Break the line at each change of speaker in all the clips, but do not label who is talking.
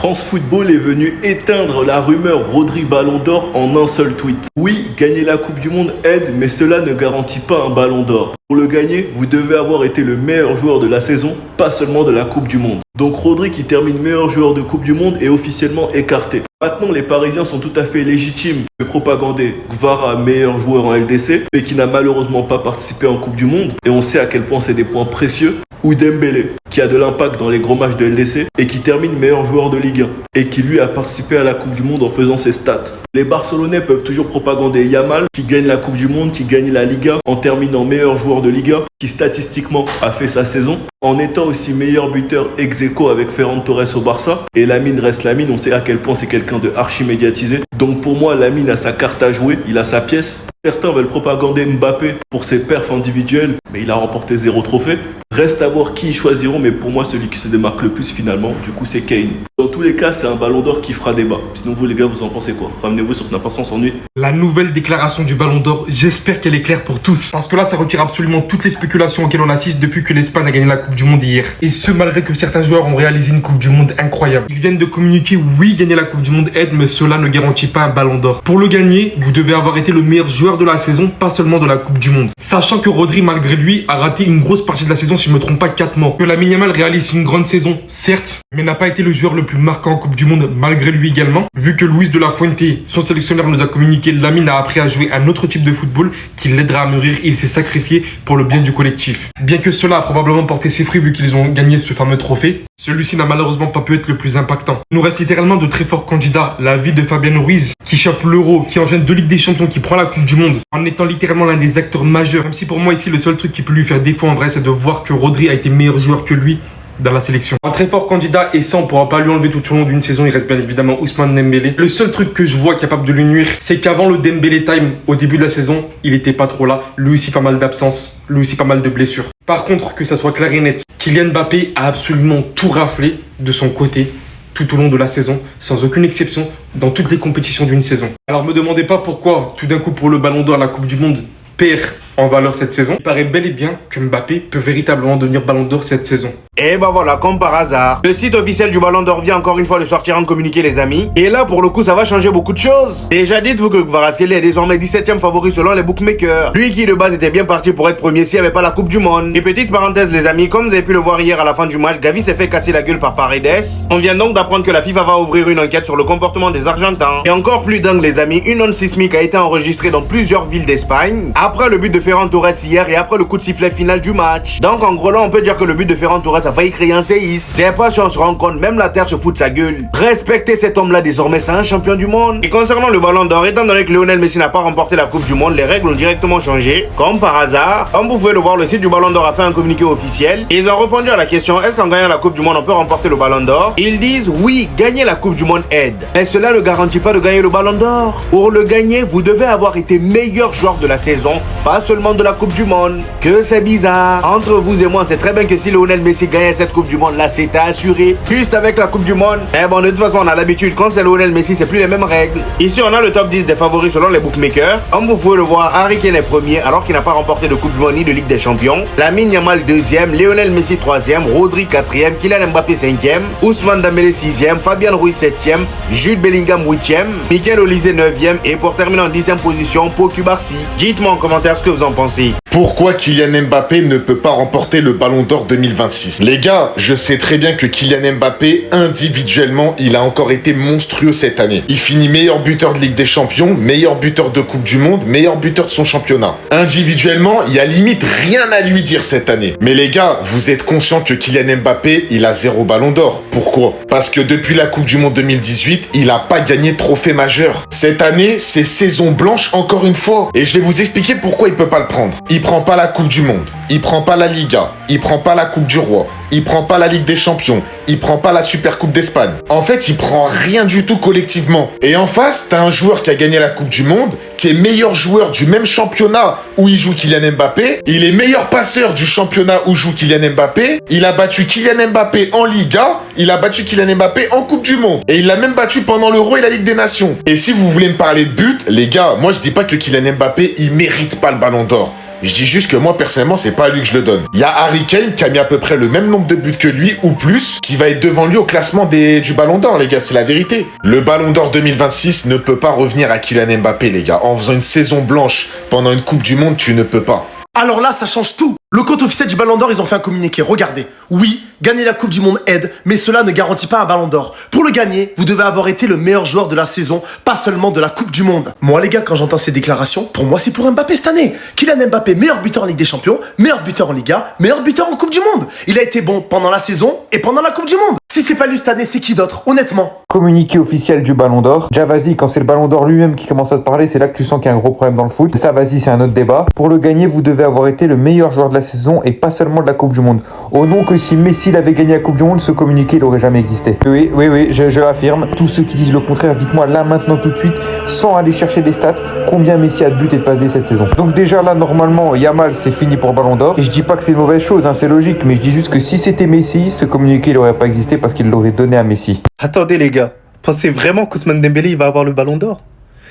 France Football est venu éteindre la rumeur Rodri Ballon d'Or en un seul tweet. Oui, gagner la Coupe du Monde aide, mais cela ne garantit pas un Ballon d'Or. Pour le gagner, vous devez avoir été le meilleur joueur de la saison, pas seulement de la Coupe du Monde. Donc Rodri, qui termine meilleur joueur de Coupe du Monde, est officiellement écarté. Maintenant, les Parisiens sont tout à fait légitimes de propagander Gvara, meilleur joueur en LDC, mais qui n'a malheureusement pas participé en Coupe du Monde. Et on sait à quel point c'est des points précieux. Ou Dembélé, qui a de l'impact dans les gros matchs de LDC et qui termine meilleur joueur de Ligue 1 et qui lui a participé à la Coupe du Monde en faisant ses stats. Les Barcelonais peuvent toujours propagander Yamal, qui gagne la Coupe du Monde, qui gagne la Liga en terminant meilleur joueur de Liga, qui statistiquement a fait sa saison, en étant aussi meilleur buteur ex aequo avec Ferran Torres au Barça. Et Lamine reste Lamine, on sait à quel point c'est quelqu'un de archi médiatisé. Donc pour moi, Lamine a sa carte à jouer, il a sa pièce. Certains veulent propagander Mbappé pour ses perfs individuels, mais il a remporté 0 trophée. Reste à voir qui ils choisiront, mais pour moi, celui qui se démarque le plus finalement, du coup, c'est Kane. Dans tous les cas, c'est un Ballon d'Or qui fera débat. Sinon, vous les gars, vous en pensez quoi? Ramenez-vous sur Snap, on s'ennuie.
La nouvelle déclaration du Ballon d'Or, j'espère qu'elle est claire pour tous. Parce que là, ça retire absolument toutes les spéculations auxquelles on assiste depuis que l'Espagne a gagné la Coupe du Monde hier. Et ce, malgré que certains joueurs ont réalisé une Coupe du Monde incroyable. Ils viennent de communiquer, oui, gagner la Coupe du Monde aide, mais cela ne garantit pas un Ballon d'Or. Pour le gagner, vous devez avoir été le meilleur joueur de la saison, pas seulement de la Coupe du Monde. Sachant que Rodri, malgré lui, a raté une grosse partie de la saison, si je me trompe pas, 4 mois. Que Lamine Yamal réalise une grande saison, certes, mais n'a pas été le joueur le plus marquant en Coupe du Monde, malgré lui également. Vu que Luis de la Fuente, son sélectionneur, nous a communiqué, Lamine a appris à jouer un autre type de football qui l'aidera à mûrir. Il s'est sacrifié pour le bien du collectif. Bien que cela a probablement porté ses fruits vu qu'ils ont gagné ce fameux trophée, celui-ci n'a malheureusement pas pu être le plus impactant. Il nous reste littéralement de très forts candidats. La vie de Fabian Ruiz, qui chope l'Euro, qui enchaîne 2 Ligues des Champions, qui prend la Coupe du Monde, en étant littéralement l'un des acteurs majeurs. Même si pour moi ici, le seul truc qui peut lui faire défaut en vrai, c'est de voir que Rodri a été meilleur joueur que lui dans la sélection. Un très fort candidat, et ça on pourra pas lui enlever tout au long d'une saison. Il reste bien évidemment Ousmane Dembélé. Le seul truc que je vois capable de lui nuire, c'est qu'avant le Dembélé time, au début de la saison, il était pas trop là. Lui aussi pas mal d'absence, lui aussi pas mal de blessures. Par contre, que ça soit clair et net, Kylian Mbappé a absolument tout raflé de son côté tout au long de la saison, sans aucune exception, dans toutes les compétitions d'une saison. Alors me demandez pas pourquoi, tout d'un coup pour le Ballon d'Or, la Coupe du Monde perd en valeur cette saison. Il paraît bel et bien que Mbappé peut véritablement devenir Ballon d'Or cette saison.
Et bah voilà, comme par hasard, le site officiel du Ballon d'Or vient encore une fois de sortir un communiqué, les amis. Et là, pour le coup, ça va changer beaucoup de choses. Déjà, dites-vous que Kvaratskhelia est désormais 17e favori selon les bookmakers. Lui qui de base était bien parti pour être premier s'il n'y avait pas la Coupe du Monde. Et petite parenthèse, les amis, comme vous avez pu le voir hier à la fin du match, Gavi s'est fait casser la gueule par Paredes. On vient donc d'apprendre que la FIFA va ouvrir une enquête sur le comportement des Argentins. Et encore plus dingue, les amis, une onde sismique a été enregistrée dans plusieurs villes d'Espagne après le but de Ferran Torres hier et après le coup de sifflet final du match. Donc en gros là, on peut dire que le but de Ferran Torres a failli créer un séisme. J'ai pas si on se rend compte, même la terre se fout de sa gueule. Respectez cet homme-là, désormais c'est un champion du monde. Et concernant le Ballon d'Or, étant donné que Lionel Messi n'a pas remporté la Coupe du Monde, les règles ont directement changé. Comme par hasard, comme vous pouvez le voir, le site du Ballon d'Or a fait un communiqué officiel. Ils ont répondu à la question, est-ce qu'en gagnant la Coupe du Monde, on peut remporter le Ballon d'Or? Ils disent, oui, gagner la Coupe du Monde aide. Mais cela ne garantit pas de gagner le Ballon d'Or. Pour le gagner, vous devez avoir été meilleur joueur de la saison, pas seulement de la Coupe du Monde. Que c'est bizarre. Entre vous et moi, c'est très bien que si Lionel Messi gagnait cette Coupe du Monde, là, c'était assuré. Juste avec la Coupe du Monde. Mais bon, de toute façon, on a l'habitude, quand c'est Lionel Messi, c'est plus les mêmes règles. Ici, on a le top 10 des favoris selon les bookmakers. Comme vous pouvez le voir, Harry Kane est premier, alors qu'il n'a pas remporté de Coupe du Monde ni de Ligue des Champions. Lamine Yamal deuxième, Lionel Messi troisième, Rodri quatrième, Kylian Mbappé cinquième, Ousmane Dembélé sixième, Fabian Ruiz septième, Jude Bellingham huitième, Michael Olise neuvième et pour terminer en 10e position, Pau Cubarsí. Dites-moi en commentaire ce que vous en pensez.
Pourquoi Kylian Mbappé ne peut pas remporter le Ballon d'Or 2026? Les gars, je sais très bien que Kylian Mbappé, individuellement, il a encore été monstrueux cette année. Il finit meilleur buteur de Ligue des Champions, meilleur buteur de Coupe du Monde, meilleur buteur de son championnat. Individuellement, il y a limite rien à lui dire cette année. Mais les gars, vous êtes conscients que Kylian Mbappé, il a 0 Ballon d'Or. Pourquoi? Parce que depuis la Coupe du Monde 2018, il n'a pas gagné de trophée majeur. Cette année, c'est saison blanche encore une fois. Et je vais vous expliquer pourquoi il peut pas le prendre. Il prend pas la Coupe du Monde, il prend pas la Liga, il prend pas la Coupe du Roi, il prend pas la Ligue des Champions, il prend pas la Super Coupe d'Espagne. En fait, il prend rien du tout collectivement. Et en face, t'as un joueur qui a gagné la Coupe du Monde, qui est meilleur joueur du même championnat où il joue Kylian Mbappé. Il est meilleur passeur du championnat où joue Kylian Mbappé. Il a battu Kylian Mbappé en Liga, il a battu Kylian Mbappé en Coupe du Monde. Et il l'a même battu pendant l'Euro et la Ligue des Nations. Et si vous voulez me parler de but, les gars, moi je dis pas que Kylian Mbappé, il mérite pas le Ballon d'Or. Je dis juste que moi, personnellement, c'est pas à lui que je le donne. Il y a Harry Kane qui a mis à peu près le même nombre de buts que lui, ou plus, qui va être devant lui au classement du Ballon d'Or, les gars, c'est la vérité. Le Ballon d'Or 2026 ne peut pas revenir à Kylian Mbappé, les gars. En faisant une saison blanche pendant une Coupe du Monde, tu ne peux pas.
Alors là, ça change tout. Le compte officiel du Ballon d'Or, ils ont fait un communiqué. Regardez. Oui, gagner la Coupe du Monde aide, mais cela ne garantit pas un Ballon d'Or. Pour le gagner, vous devez avoir été le meilleur joueur de la saison, pas seulement de la Coupe du Monde. Moi, les gars, quand j'entends ces déclarations, pour moi, c'est pour Mbappé cette année. Kylian Mbappé, meilleur buteur en Ligue des Champions, meilleur buteur en Liga, meilleur buteur en Coupe du Monde. Il a été bon pendant la saison et pendant la Coupe du Monde. Si c'est pas lui cette année, c'est qui d'autre, honnêtement?
Communiqué officiel du Ballon d'Or. Déjà, vas-y, quand c'est le Ballon d'Or lui-même qui commence à te parler, c'est là que tu sens qu'il y a un gros problème dans le foot. Ça, vas-y, c'est un autre débat. Pour le gagner, vous devez avoir été le meilleur joueur de la saison et pas seulement de la Coupe du Monde. Au nom que si Messi l'avait gagné la Coupe du Monde, ce communiqué, il n'aurait jamais existé. Oui, je l'affirme. Tous ceux qui disent le contraire, dites-moi là, maintenant, tout de suite, sans aller chercher des stats, combien Messi a de buts et de passes D cette saison. Donc déjà, là, normalement, Yamal, c'est fini pour Ballon d'Or. Et je dis pas que c'est une mauvaise chose, hein, c'est logique, mais je dis juste que si c'était Messi, ce communiqué, il n'aurait pas existé parce qu'il l'aurait donné à Messi.
Attendez les gars, pensez vraiment qu'Ousmane Dembélé il va avoir le Ballon d'Or?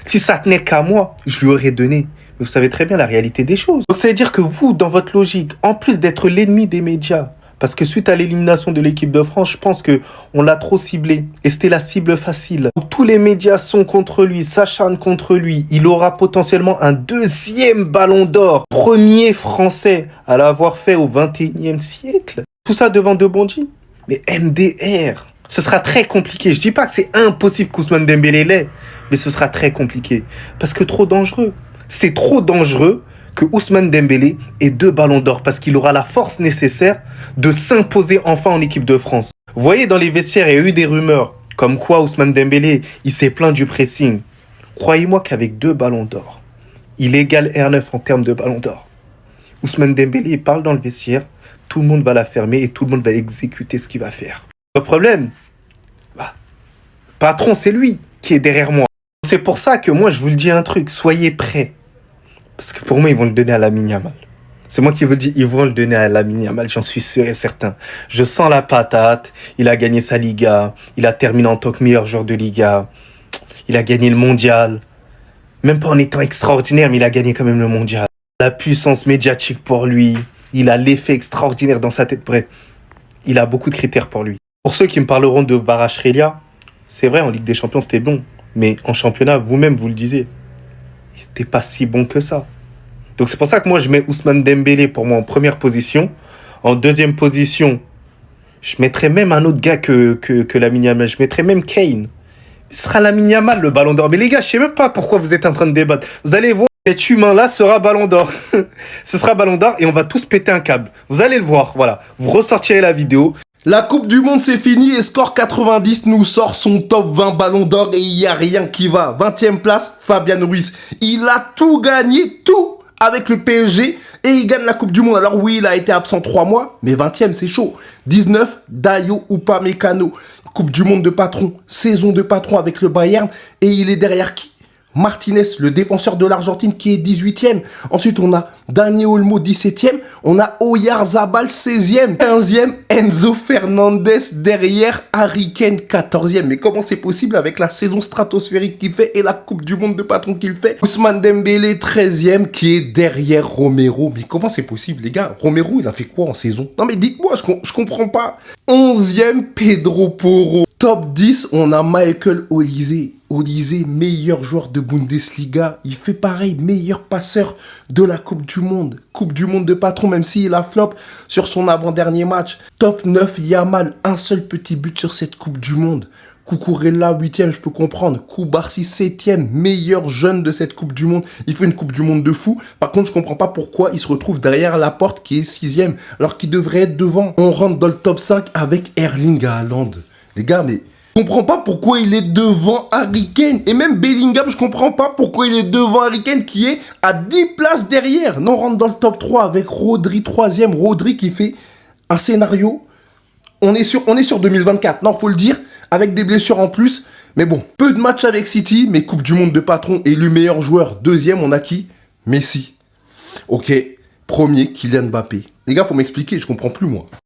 Si ça tenait qu'à moi, je lui aurais donné. Mais vous savez très bien la réalité des choses. Donc ça veut dire que vous, dans votre logique, en plus d'être l'ennemi des médias, parce que suite à l'élimination de l'équipe de France, je pense que on l'a trop ciblé et c'était la cible facile. Donc, tous les médias sont contre lui, s'acharnent contre lui. Il aura potentiellement un deuxième Ballon d'Or, premier français à l'avoir fait au 21e siècle. Tout ça devant De Bondy. Mais MDR, ce sera très compliqué. Je dis pas que c'est impossible qu'Ousmane Dembélé l'ait, mais ce sera très compliqué parce que trop dangereux. C'est trop dangereux que Ousmane Dembélé ait 2 ballons d'or parce qu'il aura la force nécessaire de s'imposer enfin en équipe de France. Vous voyez, dans les vestiaires, il y a eu des rumeurs comme quoi Ousmane Dembélé, il s'est plaint du pressing. Croyez-moi qu'avec 2 ballons d'or, il égale R9 en termes de ballons d'or. Ousmane Dembélé, il parle dans le vestiaire, tout le monde va la fermer et tout le monde va exécuter ce qu'il va faire. Le problème, patron, c'est lui qui est derrière moi. C'est pour ça que moi, je vous le dis un truc, soyez prêts. Parce que pour moi, ils vont le donner à Lamine Yamal. C'est moi qui vous le dis, ils vont le donner à Lamine Yamal, j'en suis sûr et certain. Je sens la patate, il a gagné sa Liga, il a terminé en tant que meilleur joueur de Liga, il a gagné le mondial. Même pas en étant extraordinaire, mais il a gagné quand même le mondial. La puissance médiatique pour lui, il a l'effet extraordinaire dans sa tête. Bref, il a beaucoup de critères pour lui. Pour ceux qui me parleront de Kvaratskhelia, c'est vrai, en Ligue des Champions, c'était bon. Mais en championnat, vous-même, vous le disiez, il n'était pas si bon que ça. Donc c'est pour ça que moi, je mets Ousmane Dembélé pour moi en première position. En deuxième position, je mettrais même un autre gars que Lamine Yamal. Je mettrais même Kane. Ce sera Lamine Yamal, le Ballon d'Or. Mais les gars, je ne sais même pas pourquoi vous êtes en train de débattre. Vous allez voir, cet humain-là sera Ballon d'Or. Ce sera Ballon d'Or et on va tous péter un câble. Vous allez le voir, voilà. Vous ressortirez la vidéo.
La Coupe du Monde, c'est fini et Score 90 nous sort son top 20 Ballon d'Or et il n'y a rien qui va. 20e place, Fabian Ruiz. Il a tout gagné, tout avec le PSG et il gagne la Coupe du Monde. Alors oui, il a été absent 3 mois, mais 20e, c'est chaud. 19, Dayo Upamecano. Coupe du Monde de patron, saison de patron avec le Bayern et il est derrière qui? Martinez, le défenseur de l'Argentine qui est 18e. Ensuite, on a Dani Olmo, 17e. On a Oyarzabal, 16e. 15e, Enzo Fernandez derrière Harry Kane, 14e. Mais comment c'est possible avec la saison stratosphérique qu'il fait et la Coupe du Monde de patron qu'il fait? Ousmane Dembélé, 13e, qui est derrière Romero. Mais comment c'est possible, les gars? Romero, il a fait quoi en saison? Non, mais dites-moi, je comprends pas. 11e, Pedro Porro. Top 10, on a Michael Olise. Olise, meilleur joueur de Bundesliga. Il fait pareil, meilleur passeur de la Coupe du Monde. Coupe du Monde de patron, même s'il a flop sur son avant-dernier match. Top 9, Yamal, un seul petit but sur cette Coupe du Monde. Cucurella, 8e, je peux comprendre. Koubarsi, 7e, meilleur jeune de cette Coupe du Monde. Il fait une Coupe du Monde de fou. Par contre, je comprends pas pourquoi il se retrouve derrière Laporte qui est 6e, alors qu'il devrait être devant. On rentre dans le top 5 avec Erling Haaland. Les gars, mais je comprends pas pourquoi il est devant Harry Kane. Et même Bellingham, je comprends pas pourquoi il est devant Harry Kane qui est à 10 places derrière. Non, on rentre dans le top 3 avec Rodri, 3e. Rodri qui fait un scénario. On est sur 2024. Non, faut le dire, avec des blessures en plus. Mais bon, peu de matchs avec City, mais Coupe du Monde de patron, élu meilleur joueur. 2e, on a qui? Messi. Ok, premier, Kylian Mbappé. Les gars, faut m'expliquer, je comprends plus moi.